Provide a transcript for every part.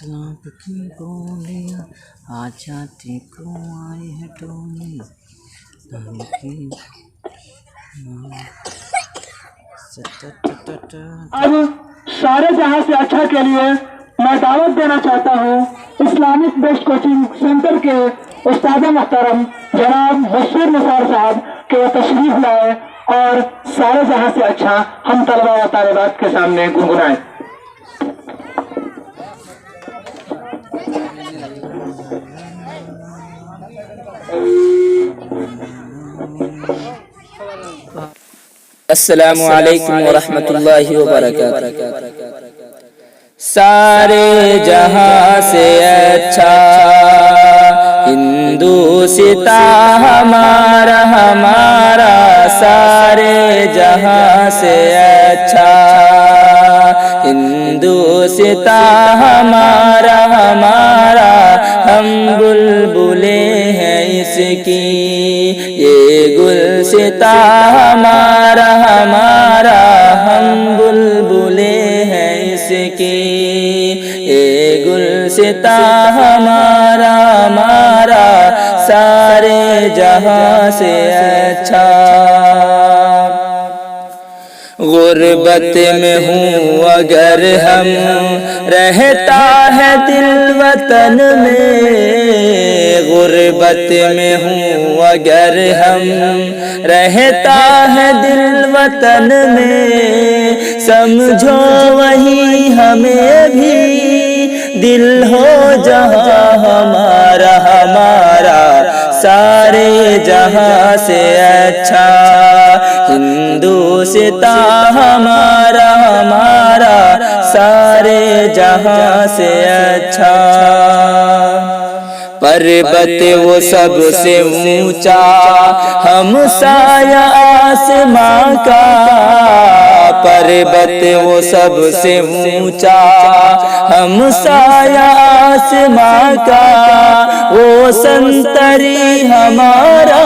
مطلب کی گولیاں آ جاتی کو آئی ہے ٹولی اب سارے جہاں سے اچھا کے لیے میں دعوت دینا چاہتا ہوں اسلامک بیسڈ کوچنگ سینٹر کے استاد محترم جناب مسفر نثار صاحب کہ وہ تشریف لائے اور سارے جہاں سے اچھا ہم طلبہ و طالبات کے سامنے گنگنائیں۔ السلام علیکم ورحمۃ اللہ وبرکاتہ۔ سارے جہاں سے اچھا ہندوستاں ہمارا ہمارا، سارے جہاں سے اچھا ہندوستاں ہمارا ہمارا، ہم بلبلیں ہیں اس کی یہ گلستاں ہمارا ہمارا، ہم بلبلیں ہیں اس کی یہ گلستاں ہمارا ہمارا، سارے جہاں سے اچھا۔ غربت میں ہوں اگر ہم رہتا ہے دل وطن میں، غربت میں ہوں اگر ہم رہتا ہے دل وطن میں، سمجھو وہی ہمیں بھی دل ہو جہاں ہمارا ہمارا، سارے جہاں سے اچھا ہندوستاں ہمارا ہمارا، سارے جہاں سے اچھا۔ پربت وہ سب سے اونچا ہم سایہ آسماں کا، پربت وہ سب سے اونچا ہم سایہ آسماں کا، وہ سنتری ہمارا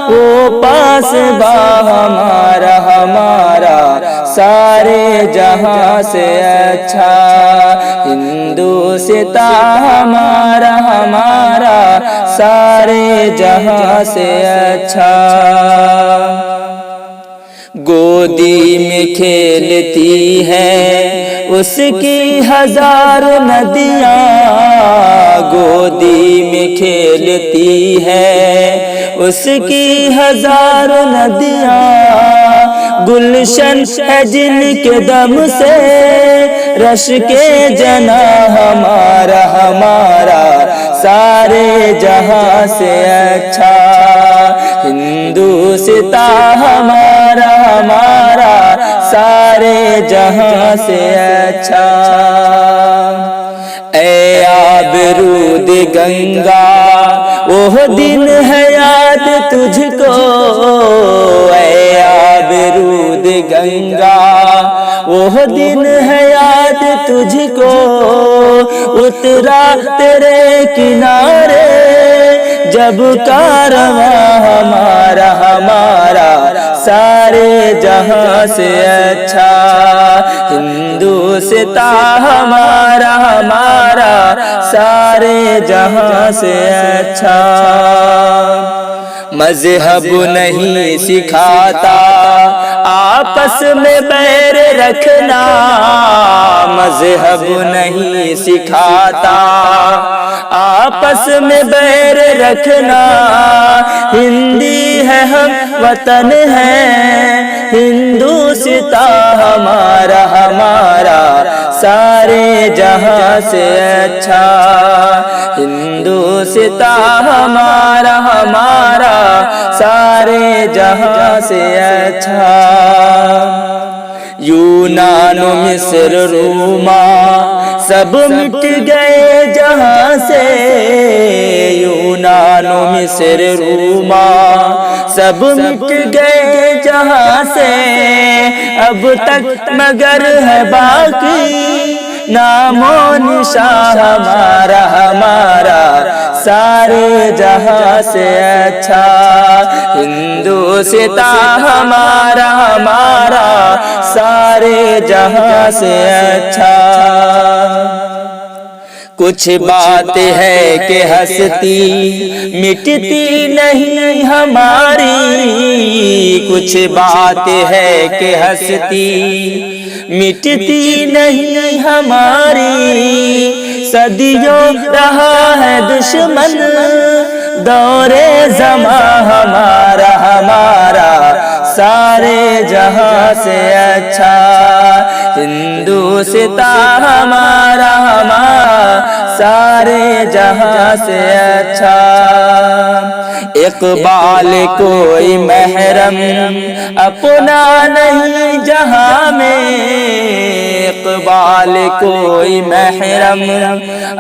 وہ پاسباں ہمارا ہمارا، سارے جہاں سے اچھا ہندوستاں ہمارا ہمارا، سارے جہاں سے اچھا۔ گودی میں کھیلتی ہے اس کی ہزار ندیاں، گودی میں کھیلتی ہے اس کی ہزار ندیاں، گلشن ہے جن کے دم سے رش کے جنا ہمارا ہمارا، سارے جہاں سے اچھا ہندوستاں ہمارا ہمارا، سارے جہاں سے اچھا۔ اے آبرود گنگا وہ دن ہے یاد تجھ کو، اے آبرود گنگا وہ دن ہے یاد تجھ کو، اترا تیرے کنارے جب کارواں ہمارا ہمارا، سارے جہاں سے اچھا ہندوستاں ہمارا ہمارا، سارے جہاں سے اچھا۔ مذہب نہیں سکھاتا آپس میں بیر رکھنا، مذہب نہیں سکھاتا آپس میں بیر رکھنا، ہندی ہے ہم وطن ہے ہندوستاں ہمارا ہمارا، سارے جہاں سے اچھا ہندوستاں ہمارا ہمارا، سارے جہاں سے اچھا۔ یونان و مصر روما سب مٹ گئے جہاں سے، یونان و مصر روما سب مٹ گئے جہاں سے، اب تک مگر ہے باقی نام و نشاں ہمارا ہمارا، سارے جہاں سے اچھا ہندوستاں ہمارا ہمارا، سارے جہاں سے اچھا۔ کچھ بات ہے کہ ہستی مٹتی نہیں ہماری، کچھ بات ہے کہ ہستی مٹتی نہیں ہماری، صدیوں رہا ہے دشمن دور زماں ہمارا، ہمارا سارے جہاں سے اچھا ہندوستاں ہمارا، ہمارا سارے جہاں سے اچھا۔ اقبال کوئی محرم اپنا نہیں جہاں میں، اقبال کوئی محرم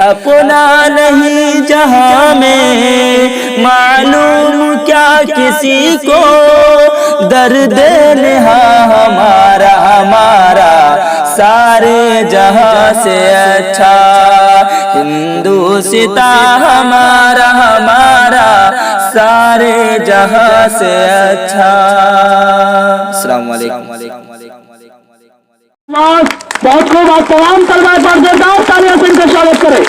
اپنا نہیں جہاں میں، معلوم کیا کسی کو درد نہاں ہمارا، ہمارا سارے جہاں سے اچھا ہندوستاں ہمارا، ہمارا سارے جہاں سے اچھا۔ السلام علیکم۔ بہت خوب، آپ تمام طلبہ پر زوردار تالیاں سے ان کا سواگت کریں۔